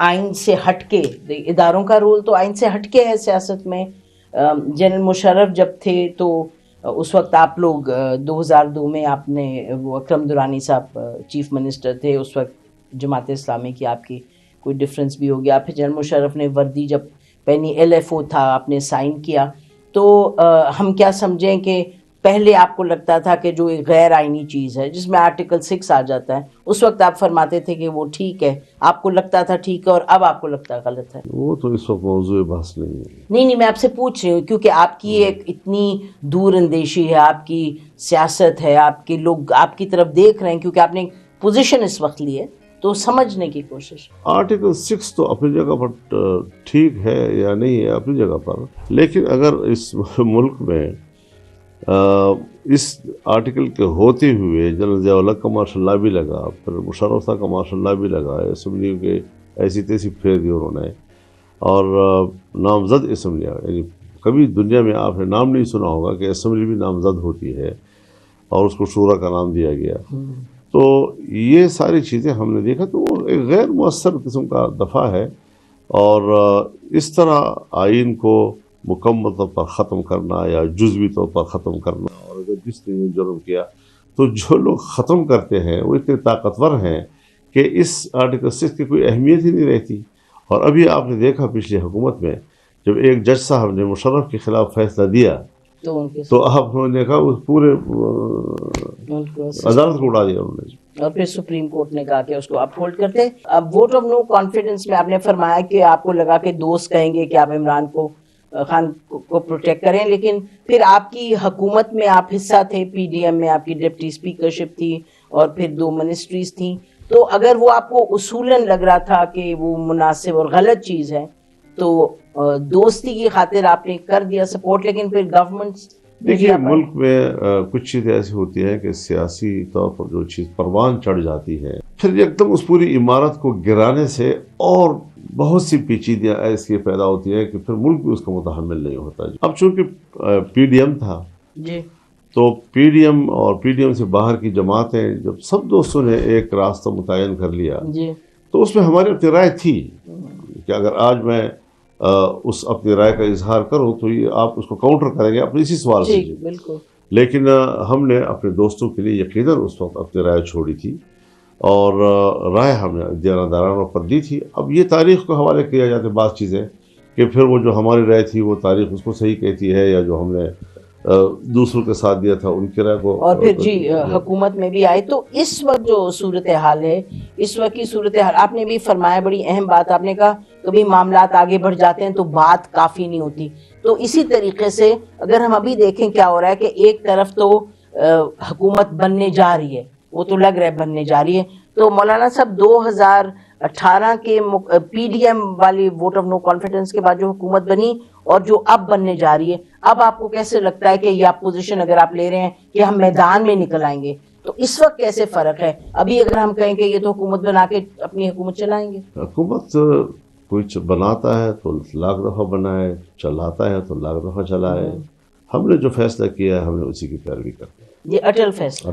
آئین سے ہٹ کے، اداروں کا رول تو آئین سے ہٹ کے ہے سیاست میں. جنرل مشرف جب تھے تو اس وقت آپ لوگ 2002 میں آپ نے وہ اکرم درانی صاحب چیف منسٹر تھے، اس وقت جماعت اسلامی کی آپ کی کوئی ڈفرینس بھی ہو گیا. پھر جنرل مشرف نے وردی جب پہنی، LFO تھا، آپ نے سائن کیا. تو ہم کیا سمجھیں کہ پہلے آپ کو لگتا تھا کہ جو غیر آئینی چیز ہے جس میں آرٹیکل 6 آ جاتا ہے، اس وقت آپ فرماتے تھے کہ وہ ٹھیک ہے، آپ کو لگتا تھا ٹھیک ہے، اور اب آپ کو لگتا ہے غلط ہے. وہ تو اس وقت موضوع بحث نہیں ہے. نہیں میں آپ سے پوچھ رہی ہوں کیونکہ آپ کی ایک اتنی دور اندیشی ہے، آپ کی سیاست ہے، آپ کے لوگ آپ کی طرف دیکھ رہے ہیں کیونکہ آپ نے پوزیشن اس وقت لی ہے، تو سمجھنے کی کوشش. آرٹیکل 6 تو اپنی جگہ پر ٹھیک ہے یا نہیں ہے اپنی جگہ پر، لیکن اگر اس ملک میں اس آرٹیکل کے ہوتے ہوئے جنرل ضیاء الحق کا مارشل لا بھی لگا، پھر مشرف صاحب کا مارشل لا بھی لگا، اسمبلی کے ایسی تیسی پھیر دی انہوں نے، اور نامزد اسمبلیاں، یعنی کبھی دنیا میں آپ نے نام نہیں سنا ہوگا کہ اسمبلی بھی نامزد ہوتی ہے اور اس کو شورا کا نام دیا گیا. تو یہ ساری چیزیں ہم نے دیکھا تو وہ ایک غیر مؤثر قسم کا دفاع ہے، اور اس طرح آئین کو مکمل طور پر ختم کرنا یا جزوی طور پر ختم کرنا، اور اگر جس نے یہ جرم کیا تو جو لوگ ختم کرتے ہیں وہ اتنے طاقتور ہیں کہ اس آرٹیکل 6 کی کوئی اہمیت ہی نہیں رہتی. اور ابھی آپ نے دیکھا پچھلی حکومت میں جب ایک جج صاحب نے مشرف کے خلاف فیصلہ دیا تو آپ نے دیکھا اس پورے عدالت کو اڑا دیا انہوں نے. اور پھر سپریم کورٹ نے کہا کہ اس کو اپ ہولڈ کرتے. اب ووٹ آف نو کانفیڈنس میں آپ نے فرمایا کہ آپ کو لگا کہ دوست کہیں گے کہ آپ عمران خان کو پروٹیکٹ کریں، لیکن پھر آپ کی حکومت میں آپ حصہ تھے، PDM میں آپ کی ڈپٹی اسپیکرشپ تھی اور پھر 2 منسٹریز تھیں. تو اگر وہ آپ کو اصولاً لگ رہا تھا کہ وہ مناسب اور غلط چیز ہے تو دوستی کی خاطر آپ نے کر دیا سپورٹ، لیکن پھر گورنمنٹ. دیکھیے ملک میں کچھ چیزیں ایسی ہوتی ہیں کہ سیاسی طور پر جو چیز پروان چڑھ جاتی ہے، پھر ایک دم اس پوری عمارت کو گرانے سے اور بہت سی پیچیدیاں ایسی پیدا ہوتی ہیں کہ پھر ملک بھی اس کا متحمل نہیں ہوتا. اب چونکہ PDM تھا جی، تو PDM اور PDM سے باہر کی جماعتیں جب سب دوستوں نے ایک راستہ متعین کر لیا جی، تو اس میں ہماری اپنی رائے تھی کہ اگر آج میں اس اپنی رائے کا اظہار کروں تو یہ آپ اس کو کاؤنٹر کریں گے اپنے اسی سوال سے. بالکل. لیکن ہم نے اپنے دوستوں کے لیے یقیناً اس وقت اپنی رائے چھوڑی تھی اور رائے ہم نے دیانتدارانہ پر دی تھی. اب یہ تاریخ کو حوالے کیا جاتے بعض چیزیں کہ پھر وہ جو ہماری رائے تھی وہ تاریخ اس کو صحیح کہتی ہے، یا جو ہم نے دوسروں کے ساتھ دیا تھا ان کی رائے کو. اور پھر جی حکومت میں بھی آئے تو اس وقت جو صورتحال ہے، اس وقت کی صورتحال آپ نے بھی فرمایا، بڑی اہم بات آپ نے کہا، کبھی معاملات آگے بڑھ جاتے ہیں تو بات کافی نہیں ہوتی. تو اسی طریقے سے اگر ہم ابھی دیکھیں کیا ہو رہا ہے کہ ایک طرف تو حکومت بننے جا رہی ہے، وہ تو لگ رہا ہے بننے جا رہی ہے. تو مولانا صاحب 2018 کے PDM والی ووٹ آف نو کانفیڈنس کے بعد جو حکومت بنی اور جو اب بننے جا رہی ہے، اب آپ کو کیسے لگتا ہے کہ یہ آپ پوزیشن اگر آپ لے رہے ہیں کہ ہم میدان میں نکل آئیں گے، تو اس وقت کیسے فرق ہے؟ ابھی اگر ہم کہیں کہ یہ تو حکومت بنا کے اپنی حکومت چلائیں گے. حکومت کوئی بناتا ہے تو لاکھ دفعہ بنائے، چلاتا ہے تو لاکھ دفعہ چلائے. ہم نے جو فیصلہ کیا ہے ہم نے اسی کی پیروی کرتے ہیں. یہ اٹل فیصلہ.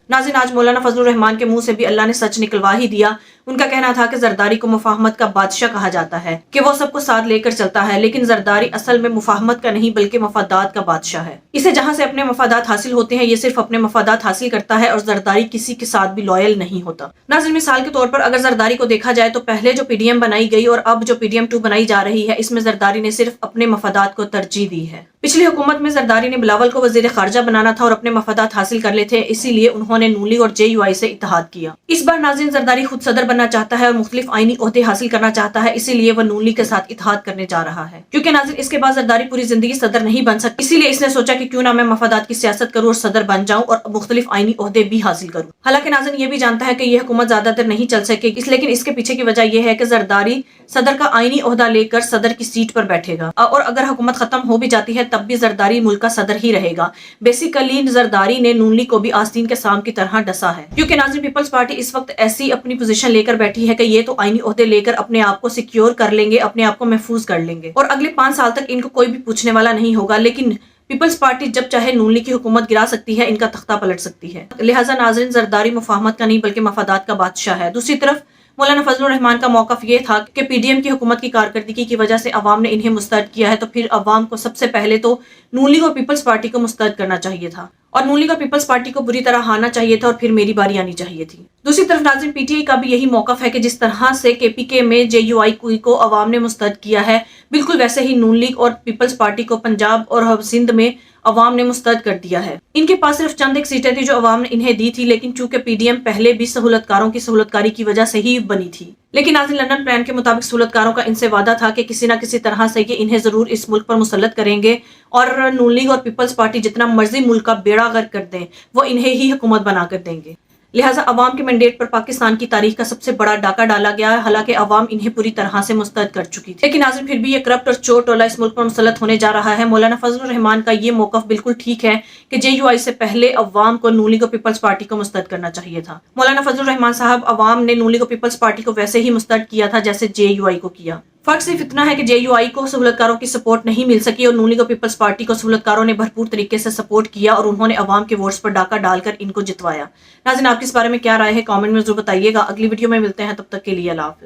ناظرین، آج مولانا فضل الرحمان کے منہ سے بھی اللہ نے سچ نکلوا ہی دیا. ان کا کہنا تھا کہ زرداری کو مفاہمت کا بادشاہ کہا جاتا ہے، کہ وہ سب کو ساتھ لے کر چلتا ہے، لیکن زرداری اصل میں مفاہمت کا نہیں بلکہ مفادات کا بادشاہ ہے. اسے جہاں سے اپنے مفادات حاصل ہوتے ہیں یہ صرف اپنے مفادات حاصل کرتا ہے، اور زرداری کسی کے ساتھ بھی لوئل نہیں ہوتا. ناظرین، مثال کے طور پر اگر زرداری کو دیکھا جائے تو پہلے جو PDM بنائی گئی اور اب جو PDM 2 بنائی جا رہی ہے، اس میں زرداری نے صرف اپنے مفادات کو ترجیح دی ہے. پچھلی حکومت میں زرداری نے بلاول کو وزیر خارجہ بنانا تھا اور اپنے مفادات حاصل کر لیے تھے، اسی لیے انہوں نے نون لیگ اور JUI سے اتحاد کیا. اس بار ناظرین زرداری خود صدر بننا چاہتا ہے اور مختلف آئینی عہدے حاصل کرنا چاہتا ہے، اسی لیے وہ نون لیگ کے ساتھ اتحاد کرنے جا رہا ہے. کیونکہ ناظرین اس کے بعد زرداری پوری زندگی صدر نہیں بن سکتی، اسی لیے اس نے سوچا کہ کیوں نہ میں مفادات کی سیاست کروں اور صدر بن جاؤں اور مختلف آئینی عہدے بھی حاصل کروں. حالانکہ ناظرین یہ بھی جانتا ہے کہ یہ حکومت زیادہ دیر نہیں چل سکے گی، لیکن اس کے پیچھے کی وجہ یہ ہے کہ زرداری صدر کا آئینی عہدہ لے کر صدر کی سیٹ پر بیٹھے گا، اور اگر حکومت ختم ہو بھی جاتی ہے تب بھی زرداری ملک کا صدر ہی رہے گا. بیسیکلی زرداری نے نون لیگ کو بھی آستین کے سام کی طرح ڈسا ہے. کیونکہ ناظرین پیپلز پارٹی اس وقت ایسی اپنی پوزیشن لے کر بیٹھی ہے کہ یہ تو آئینی عہدے لے کر اپنے آپ کو سیکیور کر لیں گے، اپنے آپ کو محفوظ کر لیں گے، اور اگلے 5 سال تک ان کو کوئی بھی پوچھنے والا نہیں ہوگا. لیکن پیپلز پارٹی جب چاہے نون لیگ کی حکومت گرا سکتی ہے، ان کا تختہ پلٹ سکتی ہے. لہٰذا ناظرین زرداری مفاہمت کا نہیں بلکہ مفادات کا بادشاہ ہے. دوسری طرف مولانا فضل الرحمان کا موقف یہ تھا کہ پی ڈی ایم کی حکومت کی کارکردگی کی وجہ سے عوام نے انہیں مسترد کیا ہے، تو پھر عوام کو سب سے پہلے تو نون لیگ اور پیپلز پارٹی کو مسترد کرنا چاہیے تھا، اور نون لیگ اور پیپلز پارٹی کو بری طرح ہارنا چاہیے تھا، اور پھر میری باری آنی چاہیے تھی۔ دوسری طرف ناظرین، پی ٹی آئی کا بھی یہی موقف ہے کہ جس طرح سے کے پی کے میں جے یو آئی کو عوام نے مسترد کیا ہے، بالکل ویسے ہی نون لیگ اور پیپلز پارٹی کو پنجاب اور سندھ میں عوام نے مسترد کر دیا ہے۔ ان کے پاس صرف چند ایک سیٹیں تھی جو عوام نے انہیں دی تھی، لیکن چونکہ پی ڈی ایم پہلے بھی سہولت کاروں کی سہولت کاری کی وجہ سے ہی بنی تھی، لیکن ناظرین لندن پلان کے مطابق سہولت کاروں کا ان سے وعدہ تھا کہ کسی نہ کسی طرح سے یہ انہیں ضرور اس ملک پر مسلط کریں گے، اور نون لیگ اور پیپلز پارٹی جتنا مرضی ملک کا بیڑا غرق کر دیں وہ انہیں ہی حکومت بنا کر دیں گے۔ لہٰذا عوام کے مینڈیٹ پر پاکستان کی تاریخ کا سب سے بڑا ڈاکہ ڈالا گیا ہے، حالانکہ عوام انہیں پوری طرح سے مسترد کر چکی تھی، لیکن ناظرین پھر بھی یہ کرپٹ اور چور ٹولہ اس ملک پر مسلط ہونے جا رہا ہے۔ مولانا فضل الرحمان کا یہ موقف بالکل ٹھیک ہے کہ جے یو آئی سے پہلے عوام کو نون لیگ اور پیپلز پارٹی کو مسترد کرنا چاہیے تھا۔ مولانا فضل الرحمان صاحب، عوام نے نون لیگ اور پیپلز پارٹی کو ویسے ہی مسترد کیا تھا جیسے جے یو آئی کو کیا۔ فرق صرف اتنا ہے کہ جے یو آئی کو سہولت کاروں کی سپورٹ نہیں مل سکی، اور نون لیگ اور پیپلز پارٹی کو سہولت کاروں نے بھرپور طریقے سے سپورٹ کیا، اور انہوں نے عوام کے ووٹس پر ڈاکہ ڈال کر ان کو جتوایا۔ ناظرین، آپ کی اس بارے میں کیا رائے ہے؟ کامنٹ میں ضرور بتائیے گا۔ اگلی ویڈیو میں ملتے ہیں، تب تک کے لیے اللہ حافظ۔